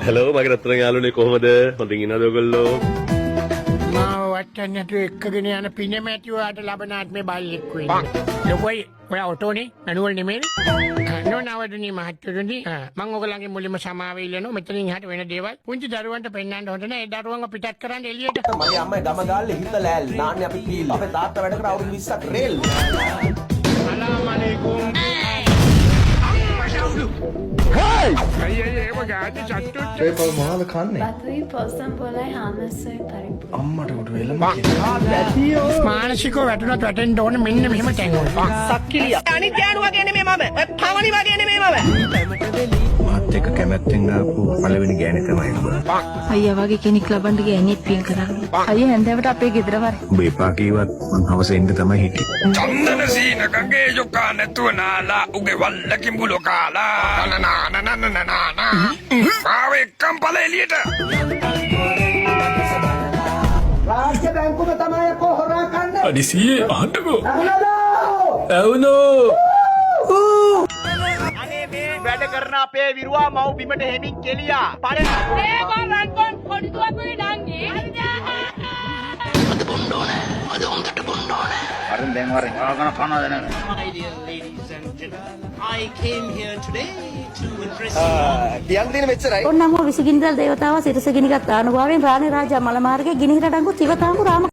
Hello මගේ රත්තරන් යාළුවනේ කොහමද? හොඳින් ඉන්නවද ඔයගොල්ලෝ? මාව වට්ටන්න නැතුව එක්කගෙන යන පිනමැතිවාට ලබන ආත්මේ බල්ලෙක් වෙන්නේ. ලොකෝයි ඔයා ඔටෝනේ මැනුවල් නෙමෙයි. නෝනවදනි මහත්තයෝනි මම ඔයගලගේ මුලින්ම සමාව ඉල්ලනවා මෙතනින් එහාට වෙන දේවල් පුංචි දරුවන්ට පෙන්වන්න හොඳ නැහැ. ඒ දරුවන්ව පිටත් කරන්න එළියට. මගේ අම්මයි ගම ගාල්ලේ හිත ලෑල් නාන්නේ අපි පීල් අපේ තාත්තා වැඩ කර අවුරුදු 20ක් රේල් සලාම් අලයිකුම්. මොනවද කන්නේ? බතුයි පොසම් පොලයි හාමස්සයි පරිප්පු. අම්මට උඩ වෙලම මානසිකව වැටුණත් වැටෙන්න ඕනේ මෙන්න මෙහෙම තැන්වල. සක්කිලිය අනිත් ගෑනුවා කියන්නේ මේ මම ඔය පවණි වගේ නෙමෙයි මම මාත් එක්ක කැමැත්තෙන් ආපු පළවෙනි ගෑණි තමයි ඔබ. අයියා වගේ කෙනෙක් ලබන්න ගෑණියෙක් පින් කරන්න. අයියා හැන්දෑවට අපේ ගෙදර වරේ. ඔබ එපා කීවත් මං හවස එන්න තමයි හිටියේ. චන්දන සීනකගේ යොකා නැතුව නාලා උගේ වල්ලකින් බුලෝ කාලා නනනනනනනන ආව එක්කම් පල එළියට රාජ්‍ය බැංකුව තමයි කොහොරා කන්නේ අඩිසියේ අහන්නකෝ ඇවුනෝ අනේ මේ වැඩ කරන අපේ විරුවා මව් බිමට හෙමින් කෙලියා පඩන ඒගොල්ලන් කොන් පොඩි දුවකුයි නංගි අරින් දැන් වරෙන් ආගන කනවද නැන. කියන්න දෙන මෙච්චරයි ඔන්නම විසිගිනිදල් දේවතාවා සිරස ගිනිගත් ආනුභාවයෙන් රාණි රාජා මල මාර්ගයේ ගිනිහිර ඩංගු තිවතාංගු රාම